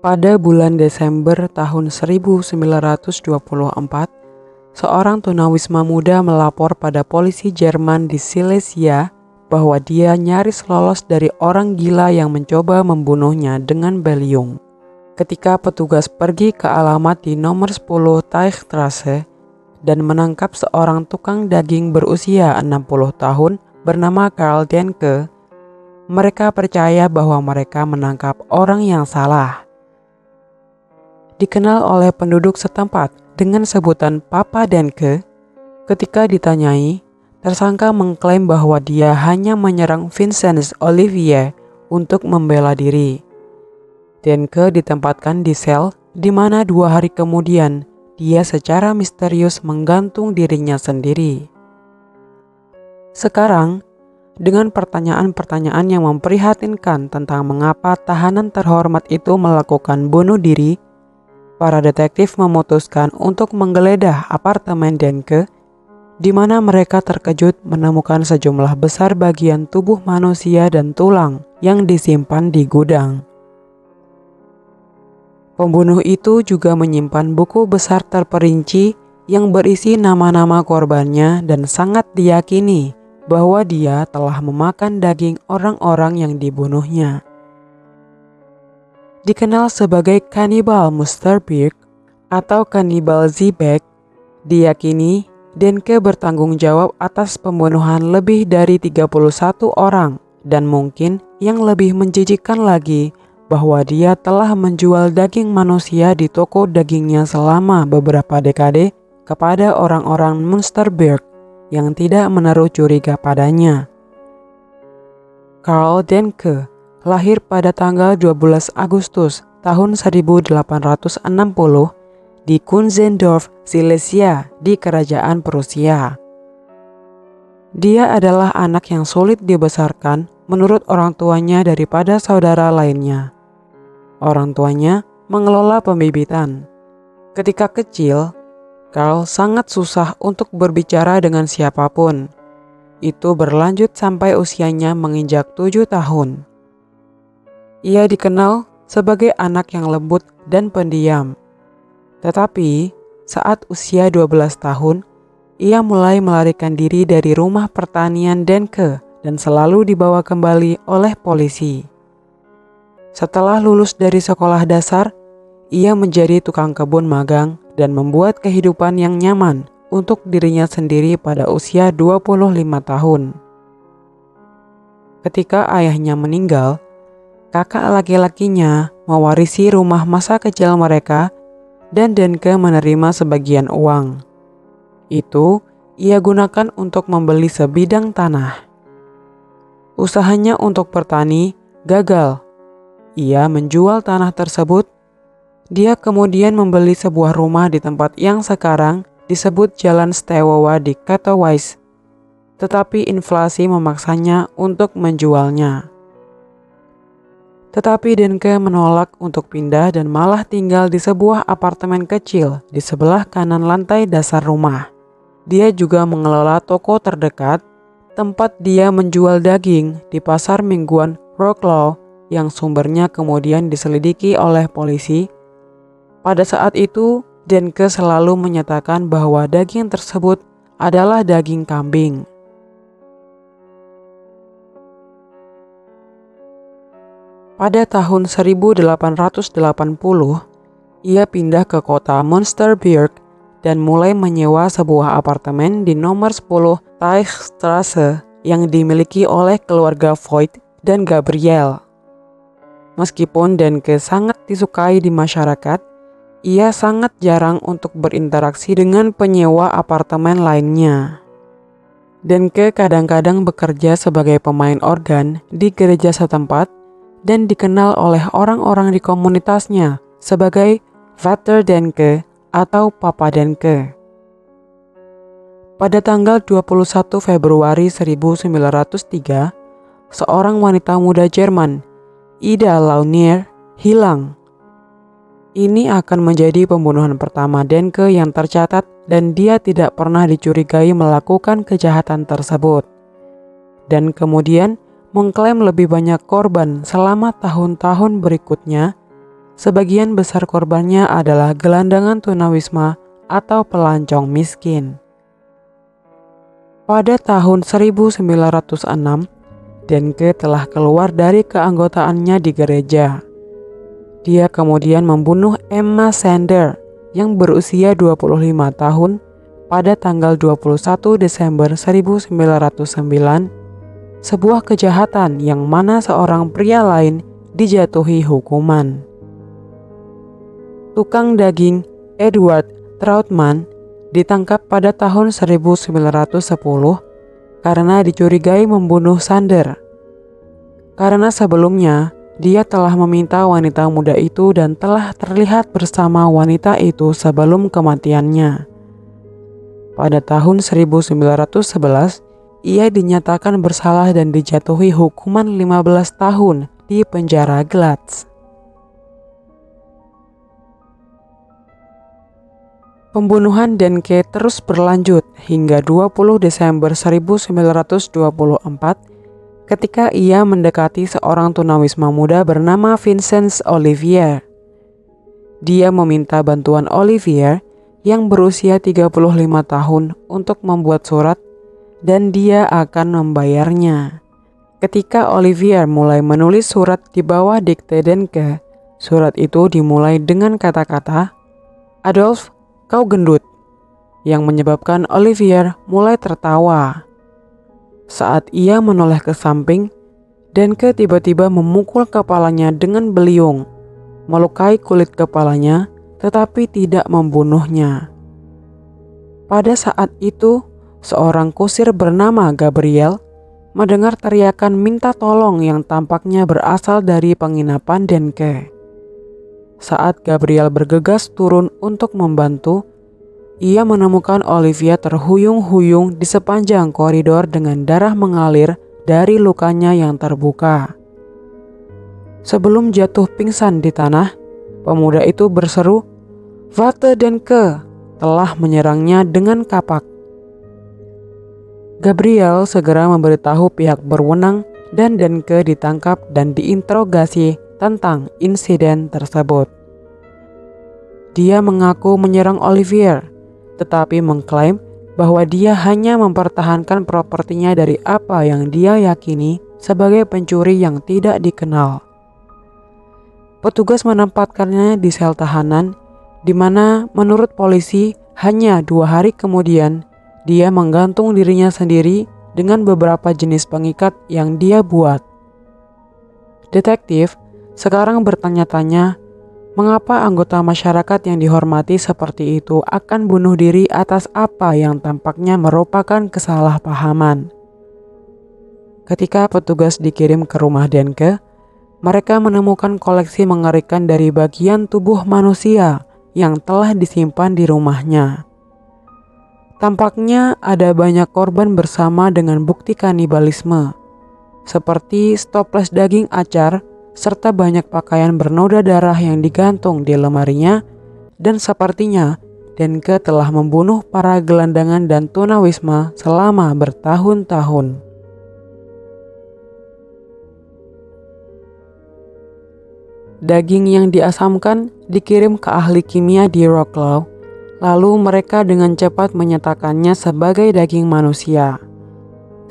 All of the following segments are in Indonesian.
Pada bulan Desember tahun 1924, seorang tunawisma muda melapor pada polisi Jerman di Silesia bahwa dia nyaris lolos dari orang gila yang mencoba membunuhnya dengan beliung. Ketika petugas pergi ke alamat di nomor 10 Teichstraße dan menangkap seorang tukang daging berusia 60 tahun bernama Karl Denke, mereka percaya bahwa mereka menangkap orang yang salah. Dikenal oleh penduduk setempat dengan sebutan Papa Denke, ketika ditanyai, tersangka mengklaim bahwa dia hanya menyerang Vincent Olivier untuk membela diri. Denke ditempatkan di sel di mana 2 hari kemudian dia secara misterius menggantung dirinya sendiri. Sekarang, dengan pertanyaan-pertanyaan yang memprihatinkan tentang mengapa tahanan terhormat itu melakukan bunuh diri, para detektif memutuskan untuk menggeledah apartemen Denke, di mana mereka terkejut menemukan sejumlah besar bagian tubuh manusia dan tulang yang disimpan di gudang. Pembunuh itu juga menyimpan buku besar terperinci yang berisi nama-nama korbannya dan sangat diyakini bahwa dia telah memakan daging orang-orang yang dibunuhnya. Dikenal sebagai kanibal Münsterberg atau kanibal Zwieback, diyakini Denke bertanggung jawab atas pembunuhan lebih dari 31 orang dan mungkin yang lebih menjijikkan lagi bahwa dia telah menjual daging manusia di toko dagingnya selama beberapa dekade kepada orang-orang Münsterberg yang tidak menaruh curiga padanya. Karl Denke lahir pada tanggal 12 Agustus tahun 1860 di Kunzendorf, Silesia di Kerajaan Prusia. Dia adalah anak yang sulit dibesarkan menurut orang tuanya daripada saudara lainnya. Orang tuanya mengelola pembibitan. Ketika kecil, Karl sangat susah untuk berbicara dengan siapapun. Itu berlanjut sampai usianya menginjak 7 tahun. Ia dikenal sebagai anak yang lembut dan pendiam. Tetapi saat usia 12 tahun, ia mulai melarikan diri dari rumah pertanian Denke dan selalu dibawa kembali oleh polisi. Setelah lulus dari sekolah dasar, ia menjadi tukang kebun magang dan membuat kehidupan yang nyaman untuk dirinya sendiri pada usia 25 tahun. Ketika ayahnya meninggal, kakak laki-lakinya mewarisi rumah masa kecil mereka dan Denke menerima sebagian uang. Itu ia gunakan untuk membeli sebidang tanah. Usahanya untuk bertani gagal. Ia menjual tanah tersebut. Dia kemudian membeli sebuah rumah di tempat yang sekarang disebut Jalan Stewowa di Katowice, tetapi inflasi memaksanya untuk menjualnya. Tetapi Denke menolak untuk pindah dan malah tinggal di sebuah apartemen kecil di sebelah kanan lantai dasar rumah. Dia juga mengelola toko terdekat, tempat dia menjual daging di pasar mingguan Wroclaw yang sumbernya kemudian diselidiki oleh polisi. Pada saat itu, Denke selalu menyatakan bahwa daging tersebut adalah daging kambing. Pada tahun 1880, ia pindah ke kota Münsterberg dan mulai menyewa sebuah apartemen di nomor 10 Teichstraße yang dimiliki oleh keluarga Voigt dan Gabriel. Meskipun Denke sangat disukai di masyarakat, ia sangat jarang untuk berinteraksi dengan penyewa apartemen lainnya. Denke kadang-kadang bekerja sebagai pemain organ di gereja setempat dan dikenal oleh orang-orang di komunitasnya sebagai Vater Denke atau Papa Denke. Pada tanggal 21 Februari 1903, seorang wanita muda Jerman, Ida Launier, hilang. Ini akan menjadi pembunuhan pertama Denke yang tercatat dan dia tidak pernah dicurigai melakukan kejahatan tersebut. Dan kemudian mengklaim lebih banyak korban selama tahun-tahun berikutnya sebagian besar korbannya adalah gelandangan tunawisma atau pelancong miskin. Pada tahun 1906, Denke telah keluar dari keanggotaannya di gereja. Dia kemudian membunuh Emma Sander yang berusia 25 tahun pada tanggal 21 Desember 1909, sebuah kejahatan yang mana seorang pria lain dijatuhi hukuman. Tukang daging Edward Trautmann ditangkap pada tahun 1910 karena dicurigai membunuh Sander. Karena sebelumnya dia telah meminta wanita muda itu dan telah terlihat bersama wanita itu sebelum kematiannya. Pada tahun 1911, ia dinyatakan bersalah dan dijatuhi hukuman 15 tahun di penjara Glatz. Pembunuhan Denke terus berlanjut hingga 20 Desember 1924 ketika ia mendekati seorang tunawisma muda bernama Vincent Olivier. Dia meminta bantuan Olivier yang berusia 35 tahun untuk membuat surat dan dia akan membayarnya. Ketika Olivier mulai menulis surat di bawah dikte Denke, surat itu dimulai dengan kata-kata, "Adolf, kau gendut," yang menyebabkan Olivier mulai tertawa. Saat ia menoleh ke samping, Denke tiba-tiba memukul kepalanya dengan beliung, melukai kulit kepalanya tetapi tidak membunuhnya. Pada saat itu, seorang kusir bernama Gabriel mendengar teriakan minta tolong yang tampaknya berasal dari penginapan Denke. Saat Gabriel bergegas turun untuk membantu, ia menemukan Olivia terhuyung-huyung di sepanjang koridor dengan darah mengalir dari lukanya yang terbuka. Sebelum jatuh pingsan di tanah, pemuda itu berseru, "Wate Denke," telah menyerangnya dengan kapak. Gabriel segera memberitahu pihak berwenang dan Denke ditangkap dan diinterogasi tentang insiden tersebut. Dia mengaku menyerang Olivier, tetapi mengklaim bahwa dia hanya mempertahankan propertinya dari apa yang dia yakini sebagai pencuri yang tidak dikenal. Petugas menempatkannya di sel tahanan, di mana menurut polisi hanya 2 hari kemudian dia menggantung dirinya sendiri dengan beberapa jenis pengikat yang dia buat. Detektif sekarang bertanya-tanya, mengapa anggota masyarakat yang dihormati seperti itu akan bunuh diri atas apa yang tampaknya merupakan kesalahpahaman? Ketika petugas dikirim ke rumah Denke, mereka menemukan koleksi mengerikan dari bagian tubuh manusia yang telah disimpan di rumahnya. Tampaknya ada banyak korban bersama dengan bukti kanibalisme, seperti stoples daging acar, serta banyak pakaian bernoda darah yang digantung di lemarinya, dan sepertinya Denke telah membunuh para gelandangan dan tunawisma selama bertahun-tahun. Daging yang diasamkan dikirim ke ahli kimia di Wroclaw, lalu mereka dengan cepat menyatakannya sebagai daging manusia.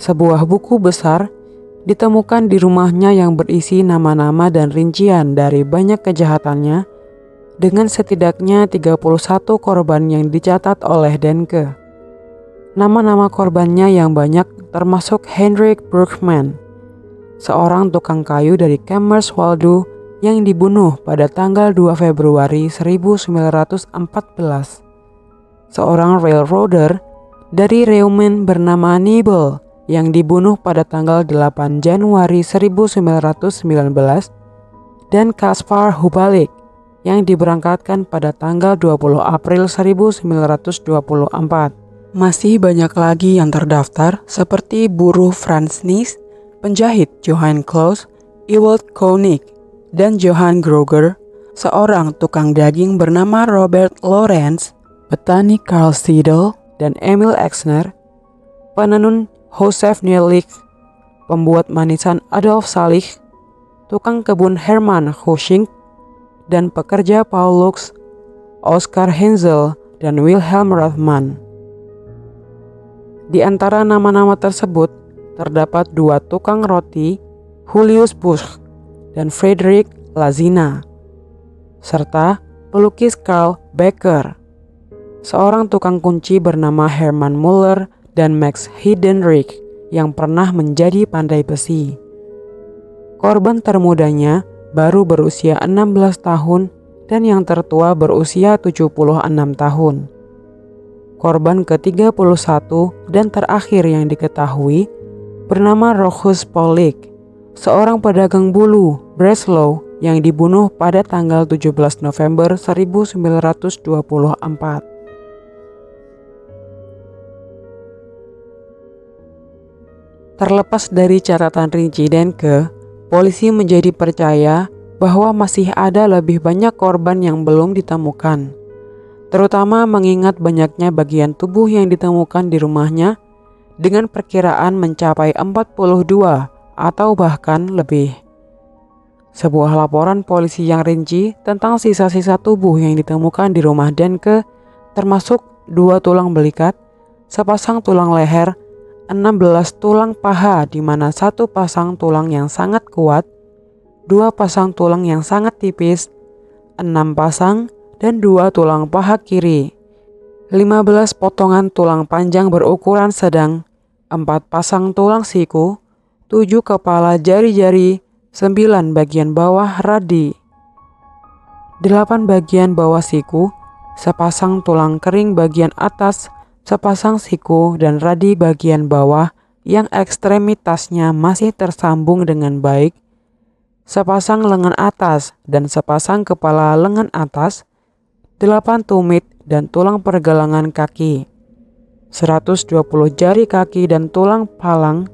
Sebuah buku besar ditemukan di rumahnya yang berisi nama-nama dan rincian dari banyak kejahatannya dengan setidaknya 31 korban yang dicatat oleh Denke. Nama-nama korbannya yang banyak termasuk Hendrik Bergman, seorang tukang kayu dari Kammerswalde yang dibunuh pada tanggal 2 Februari 1914. Seorang railroader dari Reumen bernama Nibel yang dibunuh pada tanggal 8 Januari 1919, dan Kaspar Hubalik yang diberangkatkan pada tanggal 20 April 1924. Masih banyak lagi yang terdaftar seperti buruh Franz Nies, penjahit Johann Klaus, Ewald Koenig, dan Johann Groger, seorang tukang daging bernama Robert Lorenz, petani Karl Seidel dan Emil Exner, penenun Josef Neerlich, pembuat manisan Adolf Salich, tukang kebun Hermann Husching, dan pekerja Paul Lux, Oskar Heinzel, dan Wilhelm Rothman. Di antara nama-nama tersebut terdapat 2 tukang roti, Julius Busch dan Friedrich Lazina, serta pelukis Karl Becker, seorang tukang kunci bernama Hermann Müller, dan Max Heidenreich yang pernah menjadi pandai besi. Korban termudanya baru berusia 16 tahun dan yang tertua berusia 76 tahun. Korban ke-31 dan terakhir yang diketahui bernama Rochus Paulik, seorang pedagang bulu Breslau yang dibunuh pada tanggal 17 November 1924. Terlepas dari catatan rinci Denke, polisi menjadi percaya bahwa masih ada lebih banyak korban yang belum ditemukan, terutama mengingat banyaknya bagian tubuh yang ditemukan di rumahnya dengan perkiraan mencapai 42 atau bahkan lebih. Sebuah laporan polisi yang rinci tentang sisa-sisa tubuh yang ditemukan di rumah Denke termasuk 2 tulang belikat, sepasang tulang leher, 16 tulang paha di mana 1 pasang tulang yang sangat kuat, 2 pasang tulang yang sangat tipis, 6 pasang dan 2 tulang paha kiri, 15 potongan tulang panjang berukuran sedang, 4 pasang tulang siku, 7 kepala jari-jari, 9 bagian bawah radi, 8 bagian bawah siku, sepasang tulang kering bagian atas, sepasang siku dan radi bagian bawah yang ekstremitasnya masih tersambung dengan baik, sepasang lengan atas dan sepasang kepala lengan atas, 8 tumit dan tulang pergelangan kaki, 120 jari kaki dan tulang palang,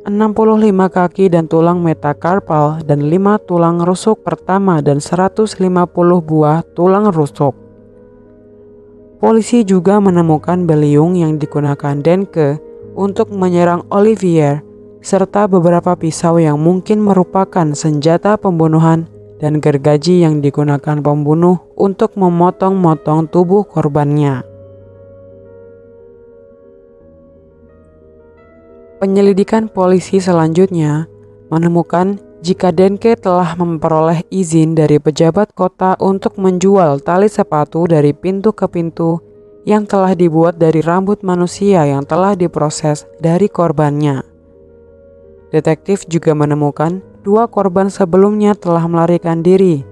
65 kaki dan tulang metakarpal dan 5 tulang rusuk pertama dan 150 buah tulang rusuk. Polisi juga menemukan beliung yang digunakan Denke untuk menyerang Olivier, serta beberapa pisau yang mungkin merupakan senjata pembunuhan dan gergaji yang digunakan pembunuh untuk memotong-motong tubuh korbannya. Penyelidikan polisi selanjutnya menemukan jika Denke telah memperoleh izin dari pejabat kota untuk menjual tali sepatu dari pintu ke pintu yang telah dibuat dari rambut manusia yang telah diproses dari korbannya. Detektif juga menemukan 2 korban sebelumnya telah melarikan diri,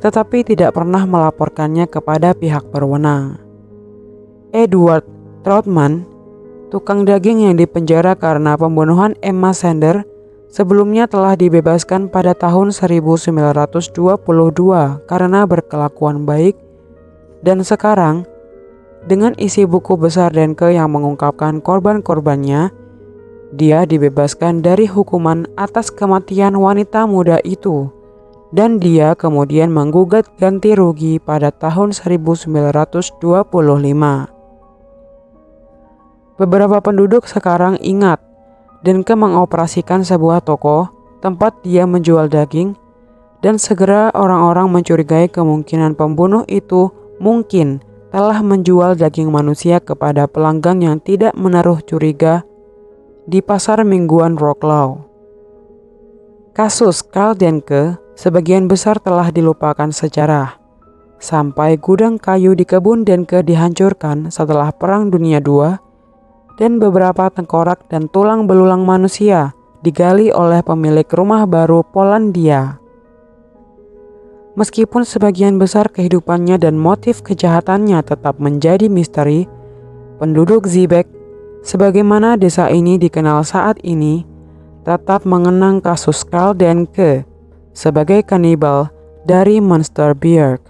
tetapi tidak pernah melaporkannya kepada pihak berwenang. Edward Trautmann, tukang daging yang dipenjara karena pembunuhan Emma Sander, sebelumnya telah dibebaskan pada tahun 1922 karena berkelakuan baik, dan sekarang dengan isi buku besar Denke yang mengungkapkan korban-korbannya, dia dibebaskan dari hukuman atas kematian wanita muda itu, dan dia kemudian menggugat ganti rugi pada tahun 1925. Beberapa penduduk sekarang ingat Denke mengoperasikan sebuah toko tempat dia menjual daging, dan segera orang-orang mencurigai kemungkinan pembunuh itu mungkin telah menjual daging manusia kepada pelanggan yang tidak menaruh curiga di pasar mingguan Wroclaw. Kasus Karl Denke sebagian besar telah dilupakan sejarah, sampai gudang kayu di kebun Denke dihancurkan setelah Perang Dunia II, dan beberapa tengkorak dan tulang belulang manusia digali oleh pemilik rumah baru Polandia. Meskipun sebagian besar kehidupannya dan motif kejahatannya tetap menjadi misteri, penduduk Zibek, sebagaimana desa ini dikenal saat ini, tetap mengenang kasus Karl Denke sebagai kanibal dari Münsterberg.